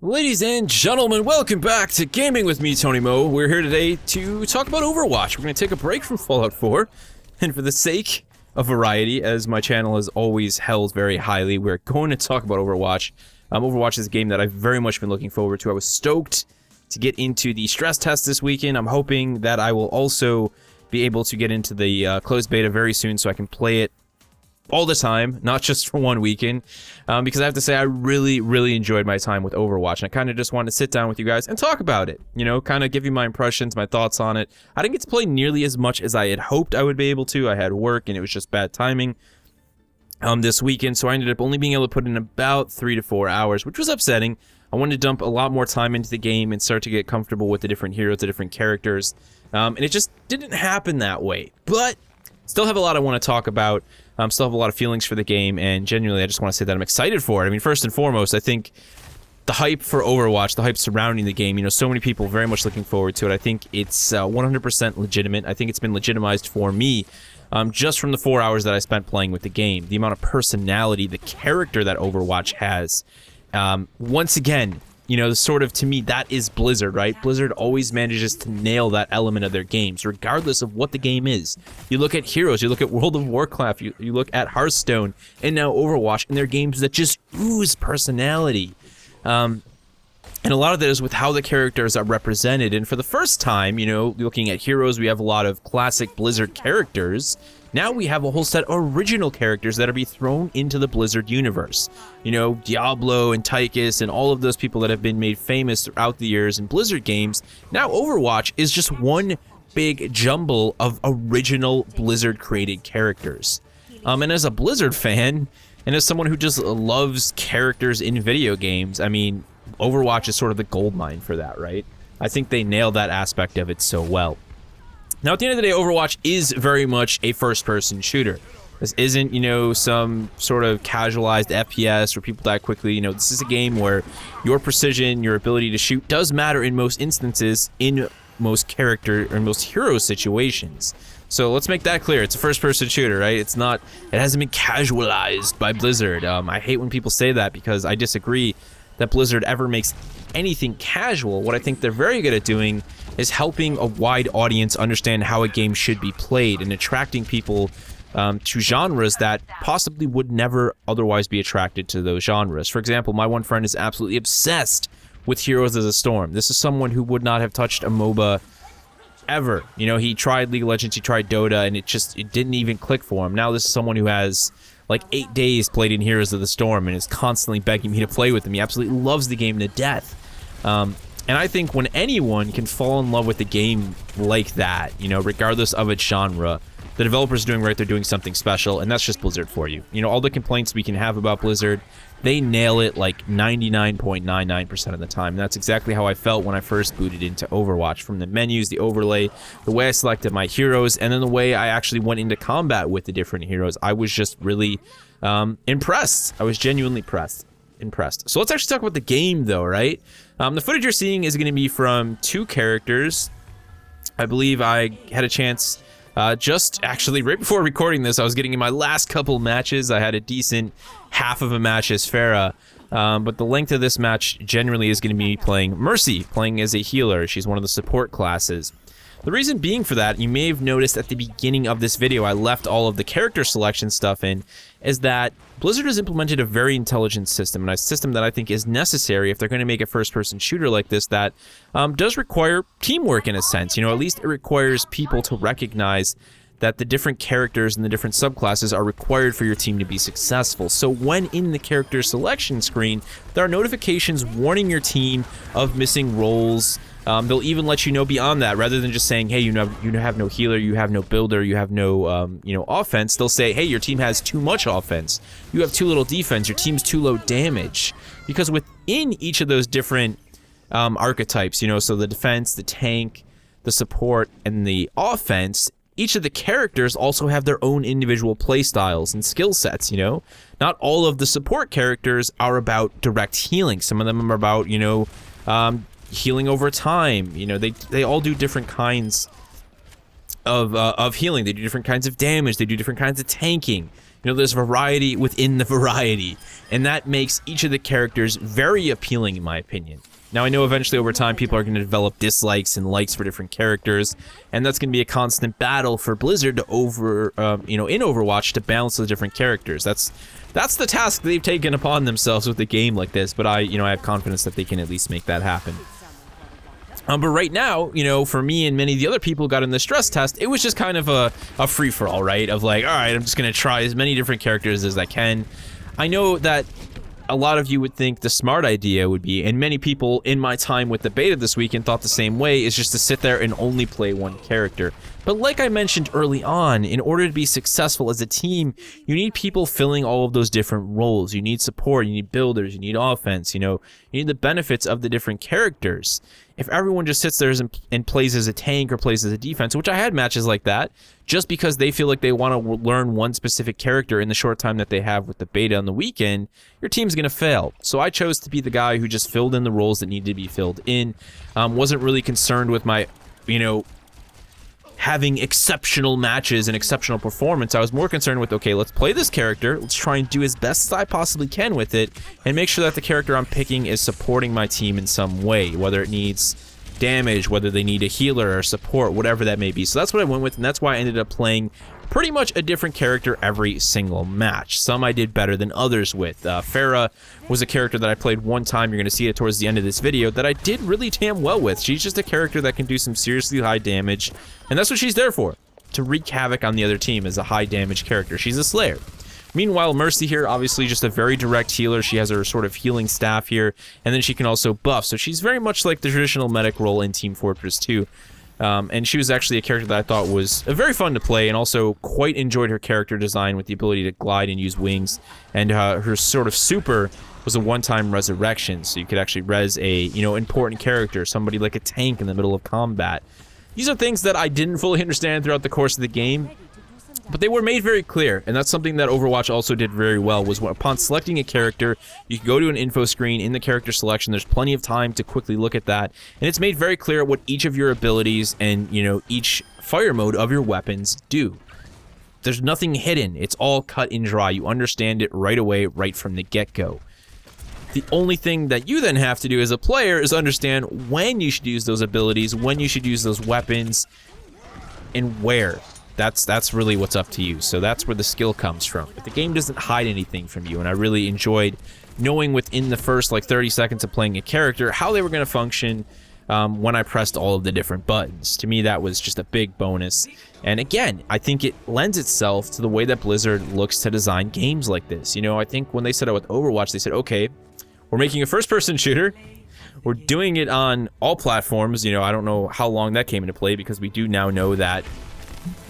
Ladies and gentlemen, welcome back to Gaming with me, Tony Mo. We're here today to talk about Overwatch. We're going to take a break from Fallout 4, and for the sake of variety, as my channel has always held very highly, we're going to talk about Overwatch. Overwatch is a game that I've very much been looking forward to. I was stoked to get into the stress test this weekend. I'm hoping that I will also be able to get into the closed beta very soon so I can play it all the time, not just for one weekend, because I have to say I really enjoyed my time with Overwatch, and I kind of just wanted to sit down with you guys and talk about it, you know, kind of give you my impressions, my thoughts on it. I didn't get to play nearly as much as I had hoped I would be able to. I had work, and it was just bad timing this weekend, so I ended up only being able to put in about 3 to 4 hours, which was upsetting. I wanted to dump a lot more time into the game and start to get comfortable with the different heroes, the different characters, and it just didn't happen that way, but still have a lot I want to talk about. Still have a lot of feelings for the game, and genuinely I just want to say that I'm excited for it. I mean, first and foremost, I think the hype for Overwatch, the hype surrounding the game, you know, so many people very much looking forward to it. I think it's 100% legitimate. I think it's been legitimized for me just from the 4 hours that I spent playing with the game. The amount of personality, the character that Overwatch has. Once again, you know, sort of, to me, that is Blizzard, right? Blizzard always manages to nail that element of their games, regardless of what the game is. You look at Heroes, you look at World of Warcraft, you look at Hearthstone, and now Overwatch, and they're games that just ooze personality. And a lot of that is with how the characters are represented. And for the first time, you know, looking at Heroes, we have a lot of classic Blizzard characters. Now we have a whole set of original characters that are being thrown into the Blizzard universe. You know, Diablo and Tychus and all of those people that have been made famous throughout the years in Blizzard games. Now Overwatch is just one big jumble of original Blizzard-created characters. And as a Blizzard fan, and as someone who just loves characters in video games, I mean, Overwatch is sort of the goldmine for that, right? I think they nail that aspect of it so well. Now, at the end of the day, Overwatch is very much a first-person shooter. This isn't, you know, some sort of casualized FPS where people die quickly. You know, this is a game where your precision, your ability to shoot does matter in most instances, in most character or most hero situations. So let's make that clear. It's a first-person shooter, right? It's not, it hasn't been casualized by Blizzard. I hate when people say that because I disagree that Blizzard ever makes anything casual. What I think they're very good at doing is helping a wide audience understand how a game should be played and attracting people to genres that possibly would never otherwise be attracted to those genres. For example, my one friend is absolutely obsessed with Heroes of the Storm. This is someone who would not have touched a MOBA ever. You know, he tried League of Legends, he tried Dota, and it didn't even click for him. Now this is someone who has like 8 days played in Heroes of the Storm and is constantly begging me to play with him. He absolutely loves the game to death. And I think when anyone can fall in love with a game like that, you know, regardless of its genre, the developers are doing right, they're doing something special, and that's just Blizzard for you. You know, all the complaints we can have about Blizzard, they nail it like 99.99% of the time. And that's exactly how I felt when I first booted into Overwatch. From the menus, the overlay, the way I selected my heroes, and then the way I actually went into combat with the different heroes, I was just really impressed. I was genuinely impressed. So let's actually talk about the game though, right? The footage you're seeing is going to be from 2 characters. I believe I had a chance just actually right before recording this, I was getting in my last couple matches. I had a decent half of a match as Pharah, but the length of this match generally is going to be playing Mercy, playing as a healer. She's one of the support classes. The reason being for that, you may have noticed at the beginning of this video, I left all of the character selection stuff in, is that Blizzard has implemented a very intelligent system, and a system that I think is necessary if they're going to make a first-person shooter like this that does require teamwork in a sense. You know, at least it requires people to recognize that the different characters and the different subclasses are required for your team to be successful. So when in the character selection screen, there are notifications warning your team of missing roles. They'll even let you know beyond that, rather than just saying, hey, you have no healer, you have no builder, you have no offense. They'll say, hey, your team has too much offense, you have too little defense, your team's too low damage. Because within each of those different archetypes, you know, so the defense, the tank, the support, and the offense, each of the characters also have their own individual playstyles and skill sets, you know? Not all of the support characters are about direct healing. Some of them are about, you know, healing over time. You know, they all do different kinds of healing. They do different kinds of damage. They do different kinds of tanking. You know, there's variety within the variety, and that makes each of the characters very appealing in my opinion. Now, I know eventually over time people are going to develop dislikes and likes for different characters, and that's going to be a constant battle for Blizzard to in Overwatch to balance those different characters. That's the task they've taken upon themselves with a game like this, but I have confidence that they can at least make that happen. But right now, for me and many of the other people who got in the stress test, it was just kind of a free-for-all, right? Of like, all right, I'm just going to try as many different characters as I can. I know that a lot of you would think the smart idea would be, and many people in my time with the beta this weekend thought the same way, is just to sit there and only play one character. But like I mentioned early on, in order to be successful as a team, you need people filling all of those different roles. You need support, you need builders, you need offense, you need the benefits of the different characters. If everyone just sits there and plays as a tank or plays as a defense, which I had matches like that, just because they feel like they want to learn one specific character in the short time that they have with the beta on the weekend, your team's going to fail. So I chose to be the guy who just filled in the roles that needed to be filled in. Wasn't really concerned with my, having exceptional matches and exceptional performance. I was more concerned with, okay, let's play this character, let's try and do as best as I possibly can with it, and make sure that the character I'm picking is supporting my team in some way, whether it needs damage, whether they need a healer or support, whatever that may be. So that's what I went with, and that's why I ended up playing pretty much a different character every single match. Some I did better than others with. Farah was a character that I played one time, you're going to see it towards the end of this video, that I did really damn well with. She's just a character that can do some seriously high damage, and that's what she's there for, to wreak havoc on the other team as a high damage character. She's a Slayer. Meanwhile, Mercy here, obviously just a very direct healer. She has her sort of healing staff here, and then she can also buff, so she's very much like the traditional medic role in Team Fortress 2. And she was actually a character that I thought was very fun to play, and also quite enjoyed her character design with the ability to glide and use wings. And her sort of super was a one-time resurrection, so you could actually res a important character, somebody like a tank in the middle of combat. These are things that I didn't fully understand throughout the course of the game, but they were made very clear, and that's something that Overwatch also did very well, was upon selecting a character, you can go to an info screen in the character selection, there's plenty of time to quickly look at that, and it's made very clear what each of your abilities and, each fire mode of your weapons do. There's nothing hidden, it's all cut and dry, you understand it right away, right from the get-go. The only thing that you then have to do as a player is understand when you should use those abilities, when you should use those weapons, and where. That's really what's up to you. So that's where the skill comes from. But the game doesn't hide anything from you, and I really enjoyed knowing within the first 30 seconds of playing a character how they were going to function when I pressed all of the different buttons. To me, that was just a big bonus. And again, I think it lends itself to the way that Blizzard looks to design games like this. I think when they set out with Overwatch, they said, okay, we're making a first-person shooter. We're doing it on all platforms. I don't know how long that came into play, because we do now know that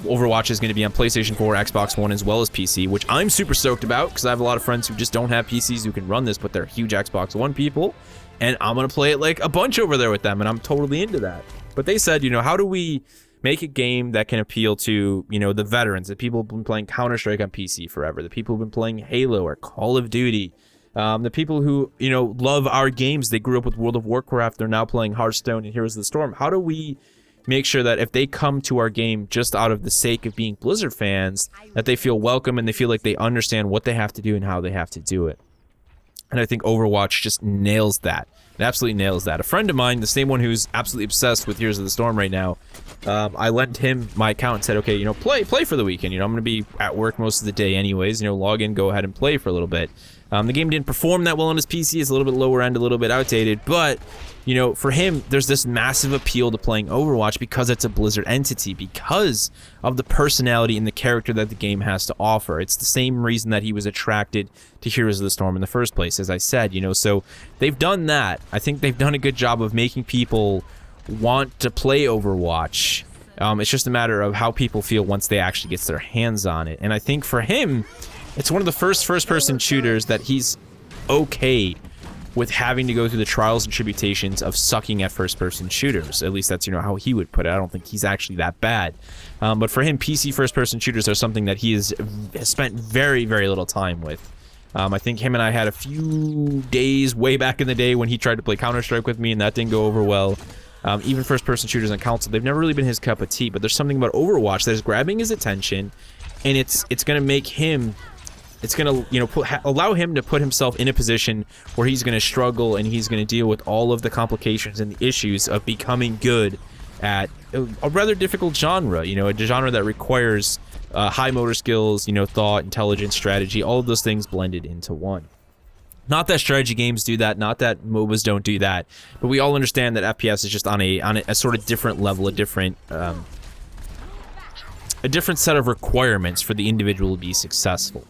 Overwatch is going to be on PlayStation 4, Xbox One, as well as PC, which I'm super stoked about, because I have a lot of friends who just don't have PCs who can run this, but they're huge Xbox One people, and I'm going to play it like a bunch over there with them, and I'm totally into that. But they said, how do we make a game that can appeal to, the veterans, the people who've been playing Counter-Strike on PC forever, the people who've been playing Halo or Call of Duty, the people who, love our games, they grew up with World of Warcraft, they're now playing Hearthstone and Heroes of the Storm. How do we make sure that if they come to our game just out of the sake of being Blizzard fans, that they feel welcome and they feel like they understand what they have to do and how they have to do it? And I think Overwatch just nails that. It absolutely nails that. A friend of mine, the same one who's absolutely obsessed with Heroes of the Storm right now, I lent him my account and said, okay, play for the weekend. I'm going to be at work most of the day anyways. Log in, go ahead and play for a little bit. The game didn't perform that well on his PC. It's a little bit lower end, a little bit outdated, but for him, there's this massive appeal to playing Overwatch because it's a Blizzard entity, because of the personality and the character that the game has to offer. It's the same reason that he was attracted to Heroes of the Storm in the first place, as I said, so they've done that. I think they've done a good job of making people want to play Overwatch. It's just a matter of how people feel once they actually get their hands on it. And I think for him, it's one of the first-person shooters that he's okay with having to go through the trials and tribulations of sucking at first-person shooters. At least that's, how he would put it. I don't think he's actually that bad. But for him, PC first-person shooters are something that he has spent very, very little time with. I think him and I had a few days way back in the day when he tried to play Counter-Strike with me, and that didn't go over well. Even first-person shooters on console, they've never really been his cup of tea, but there's something about Overwatch that is grabbing his attention, and it's going to make him it's gonna, you know, allow him to put himself in a position where he's gonna struggle and he's gonna deal with all of the complications and the issues of becoming good at a rather difficult genre. You know, a genre that requires high motor skills, you know, thought, intelligence, strategy, all of those things blended into one. Not that strategy games do that, not that MOBAs don't do that, but we all understand that FPS is just on a sort of different level, a different set of requirements for the individual to be successful.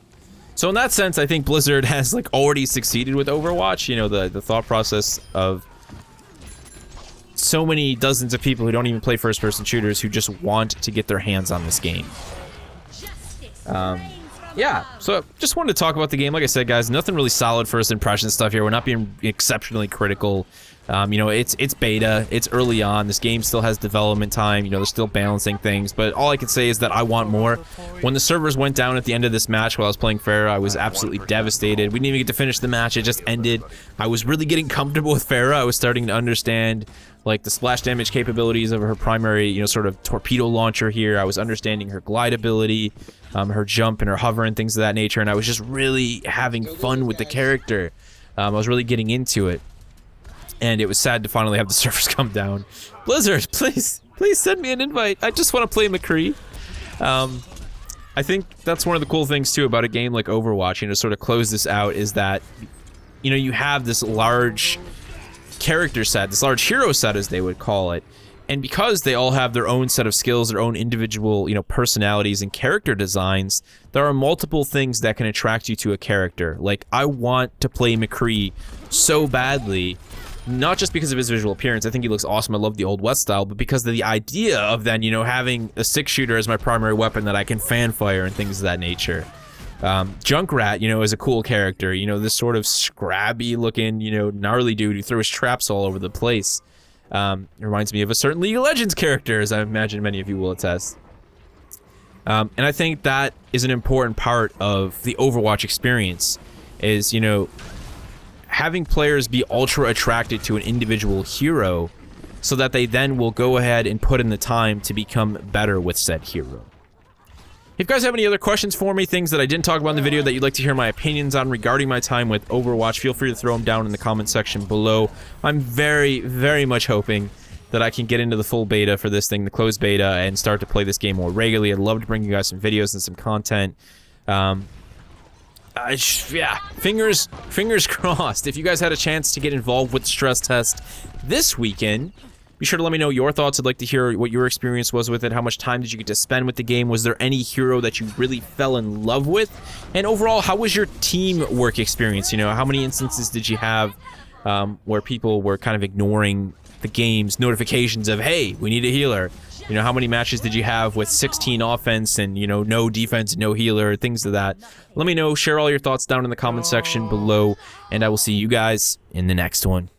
So in that sense, I think Blizzard has like already succeeded with Overwatch. You know, the thought process of so many dozens of people who don't even play first-person shooters who just want to get their hands on this game. Yeah, so just wanted to talk about the game. Like I said, guys, nothing really solid first impression stuff here. We're not being exceptionally critical. You know, it's beta, it's early on. This game still has development time. You know, they're still balancing things. But all I can say is that I want more. When the servers went down at the end of this match while I was playing Pharah, I was absolutely devastated. We didn't even get to finish the match. It just ended. I was really getting comfortable with Pharah. I was starting to understand like the splash damage capabilities of her primary, you know, sort of torpedo launcher here. I was understanding her glide ability, her jump and her hover and things of that nature, and I was just really having fun with the character. I was really getting into it, and it was sad to finally have the servers come down. Blizzard, please send me an invite. I just want to play McCree. I think that's one of the cool things too about a game like Overwatch, you know, to sort of close this out, is that, you know, you have this large character set, this large hero set as they would call it, and because they all have their own set of skills, their own individual, you know, personalities and character designs, there are multiple things that can attract you to a character. Like, I want to play McCree so badly, not just because of his visual appearance. I think he looks awesome. I love the Old West style, but because of the idea of then, you know, having a 6-shooter as my primary weapon that I can fan fire and things of that nature. Junkrat, you know, is a cool character. You know, this sort of scrabby looking, you know, gnarly dude who throws traps all over the place. It reminds me of a certain League of Legends character, as I imagine many of you will attest. And I think that is an important part of the Overwatch experience, is, you know, having players be ultra attracted to an individual hero so that they then will go ahead and put in the time to become better with said hero. If you guys have any other questions for me, things that I didn't talk about in the video that you'd like to hear my opinions on regarding my time with Overwatch, feel free to throw them down in the comment section below. I'm very, very much hoping that I can get into the full beta for this thing, the closed beta, and start to play this game more regularly. I'd love to bring you guys some videos and some content. Yeah, fingers crossed. If you guys had a chance to get involved with the stress test this weekend, be sure to let me know your thoughts. I'd like to hear what your experience was with it. How much time did you get to spend with the game? Was there any hero that you really fell in love with? And overall, how was your teamwork experience? You know, how many instances did you have where people were kind of ignoring the game's notifications of, hey, we need a healer? You know, how many matches did you have with 16 offense and, you know, no defense, no healer, things of that? Let me know. Share all your thoughts down in the comment section below, and I will see you guys in the next one.